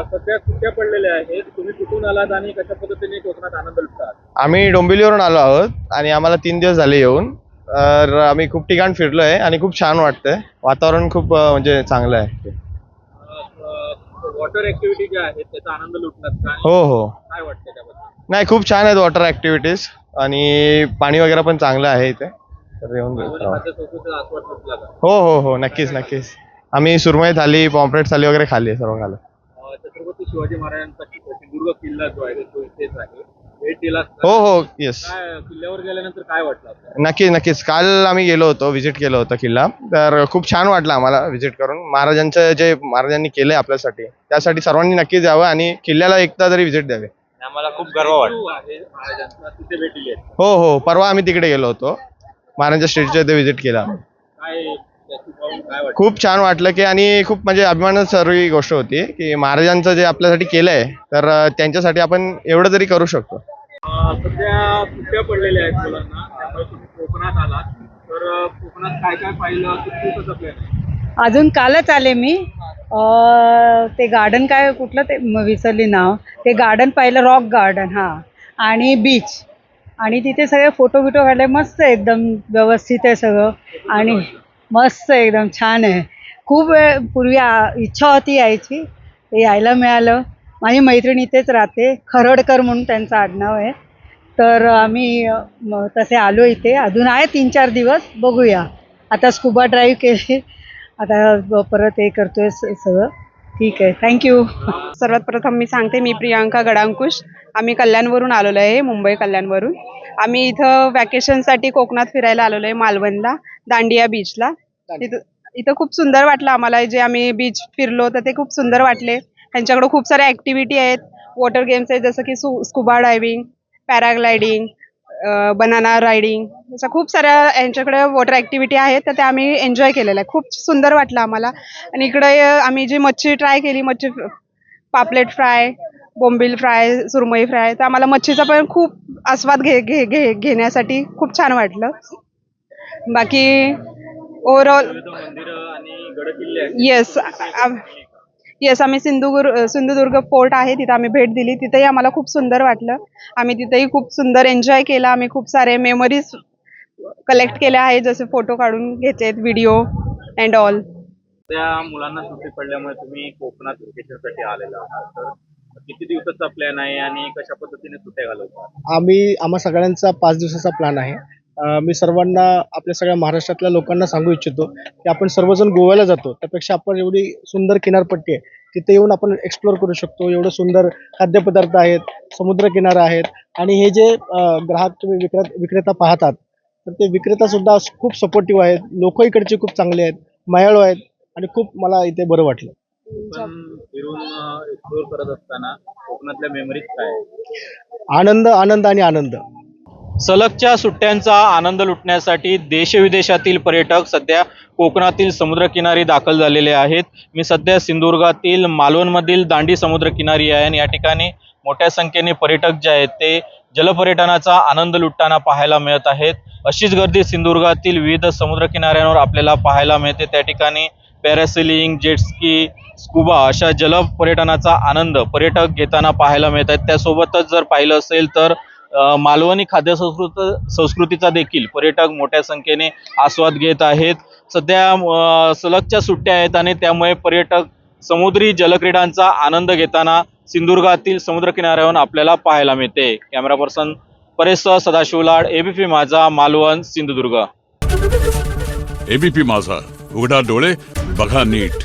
सध्या सुट्ट्या पडलेल्या आहेत. तुम्ही कुठून आलात आणि कशा पद्धतीने कोकणात आनंद लुटतात? आम्ही डोंबिवलीवरून आलो आहोत आणि आम्हाला 3 दिवस झाले येऊन. तर आम्ही खूप ठिकाण फिरलोय आणि खूप छान वाटतंय. वातावरण खूप म्हणजे चांगलं आहे. वॉटर ऍक्टिव्हिटी ज्या आहेत त्याचा आनंद लुटलात का? हो. काय वाटतं त्याबद्दल? नाही, खूप छान आहेत वॉटर ऍक्टिव्हिटीज आणि पाणी वगैरे पण चांगलं आहे इथे. तर येऊन मालवणी खाद्यसंस्कृतीचा आस्वाद लुटला का? हो, नक्कीच. आम्ही सुरमई थाली, पॉम्फ्रेट थाली वगैरे खाल्ली, सर्व खाल्लं. छत्रपती शिवाजी महाराजांचा सिंधुदुर्ग किल्ला जो आहे तो इथेच आहे. भेट दिलात का? हो, येस. काय किल्ल्यावर गेल्यानंतर काय वाटलं आपल्याला? नक्कीच. काल आम्ही गेलो होतो, व्हिजिट केलं होतं किल्ला. तर खूप छान वाटलं आम्हाला व्हिजिट करून. महाराजांनी केलंय आपल्यासाठी, त्यासाठी सर्वांनी नक्कीच यावं आणि किल्ल्याला एकदा तरी व्हिजिट द्यावी. आम्हाला खूप गर्व वाटतो महाराजांचा तिथे भेट दिली आहे. हो, परवा आम्ही तिकडे गेलो होतो. महाराजांच्या स्टेजच्या इथे व्हिजिट केला. काय त्याची पाहून काय वाटतं? खूप छान वाटलं की आणि खूप म्हणजे अभिमानास्पद गोष्ट होती की महाराजांचं जे आपल्यासाठी केलंय, तर त्यांच्यासाठी आपण एवढं तरी करू शकतो. सध्या सुट्ट्या पडलेल्या आहेत मुलांना, त्यामुळे तुम्ही कोकणात आलात. तर कोकणात काय काय पाहिलं? किती दिवसाचा प्लॅन आहे? अजून कालच आले मी. ते गार्डन काय कुठलं ते विसरली नाव. ते गार्डन पाहिलं, रॉक गार्डन. आणि बीच. आणि तिथे सगळे फोटो बिटो काढले. मस्त आहे, एकदम व्यवस्थित आहे सगळं. आणि मस्त आहे, एकदम छान आहे. खूप वेळ पूर्वी इच्छा होती यायची, ते यायला मिळालं. माझी मैत्रीण इथेच राहते, खरडकर म्हणून त्यांचं आडनाव आहे. तर आम्ही तसे आलो इथे. अजून आहे 3-4 दिवस, बघूया. आता स्कुबा ड्राईव्ह केली, आता परत हे करतोय सगळं. ठीक आहे, थँक्यू. सर्वात प्रथम मी सांगते, मी प्रियांका गडांकुश. आम्ही कल्याणवरून आलेलो आहे, मुंबई कल्याणवरून. आम्ही इथं वॅकेशनसाठी कोकणात फिरायला आलेलो आहे, मालवणला, दांडिया बीचला. इथं खूप सुंदर वाटलं आम्हाला. जे आम्ही बीच फिरलो तर ते खूप सुंदर वाटले. त्यांच्याकडे खूप साऱ्या ॲक्टिव्हिटी आहेत, वॉटर गेम्स आहेत, जसं की scuba diving, paragliding, banana riding, अशा खूप साऱ्या यांच्याकडे वॉटर ॲक्टिव्हिटी आहेत. तर त्या आम्ही एन्जॉय केलेल्या आहे. खूप सुंदर वाटलं आम्हाला. आणि इकडे आम्ही जी मच्छी ट्राय केली, मच्छी पापलेट फ्राय, बोंबील फ्राय, सुरमई फ्राय, तर आम्हाला मच्छीचा पण खूप आस्वाद घेण्यासाठी खूप छान वाटलं. बाकी ओव्हरऑल मंदिरं आणि गडकिल्ले आहेत. येस, आम्ही सिंधुदुर्ग फोर्ट आहे, तिथं आम्ही भेट दिली. तिथेही आम्हाला खूप सुंदर वाटलं. आम्ही तिथेही खूप सुंदर एन्जॉय केला. आम्ही खूप सारे मेमरीज कलेक्ट केल्या आहेत, जसे फोटो काढून घेतलेत, व्हिडिओ अँड ऑल. त्या मुलांना सुट्टी पडल्यामुळे तुम्ही कोकणात व्हॅकेशनसाठी आलेला आहात. तर किती दिवसाचा प्लॅन आहे आणि कशा पद्धतीने सुट्ट्या घालवतात? आम्हा सगळ्यांचा 5 दिवसाचा प्लॅन आहे. मी सर्वांना, आपल्या सगळ्या महाराष्ट्रातल्या लोकांना सांगू इच्छितो की आपण सर्वजण गोव्याला जातो, त्यापेक्षा आपण एवढी सुंदर किनारपट्टी आहे, तिथे येऊन आपण एक्सप्लोअर करू शकतो. एवढं सुंदर खाद्यपदार्थ आहेत, समुद्रकिनारा आहेत. आणि हे जे ग्राहक तुम्ही विक्रेता पाहतात, तर ते विक्रेतासुद्धा खूप सपोर्टिव्ह आहेत. लोक इकडचे खूप चांगले आहेत, मायाळू आहेत आणि खूप मला इथे बरं वाटलं. पण फिरून एक्सप्लोर करत असताना कोकणातल्या मेमरीज काय आहेत? आनंद आणि आनंद. सलगच्या सुट्ट्यांचा आनंद लुटण्यासाठी देशविदेशातील पर्यटक सध्या कोकणातील समुद्रकिनारी दाखल झालेले आहेत. मी सध्या सिंधुदुर्गातील मालवणमधील दांडी समुद्रकिनारी आहे आणि या ठिकाणी मोठ्या संख्येने पर्यटक जे आहेत ते जलपर्यटनाचा आनंद लुटताना पाहायला मिळत आहेत. अशीच गर्दी सिंधुदुर्गातील विविध समुद्रकिनाऱ्यांवर आपल्याला पाहायला मिळते. त्या ठिकाणी पॅरासेलिंग, जेटस्की, स्कुबा अशा जलपर्यटनाचा आनंद पर्यटक घेताना पाहायला मिळत आहेत. त्यासोबतच जर पाहिलं असेल तर मालवणी संस्कृतीचा देखील पर्यटक मोठ्या संख्येने आस्वाद घेत आहेत. सध्या सलगच्या सुट्ट्या आहेत आणि त्यामुळे पर्यटक समुद्री जलक्रीडांचा आनंद घेताना सिंधुदुर्गातील समुद्रकिनाऱ्यावर आपल्याला पाहायला मिळते. कॅमेरा पर्सन परेशसह सदाशिव लाड, एबीपी माझा, मालवण, सिंधुदुर्ग. एबीपी माझा, उघडा डोळे बघा नीट.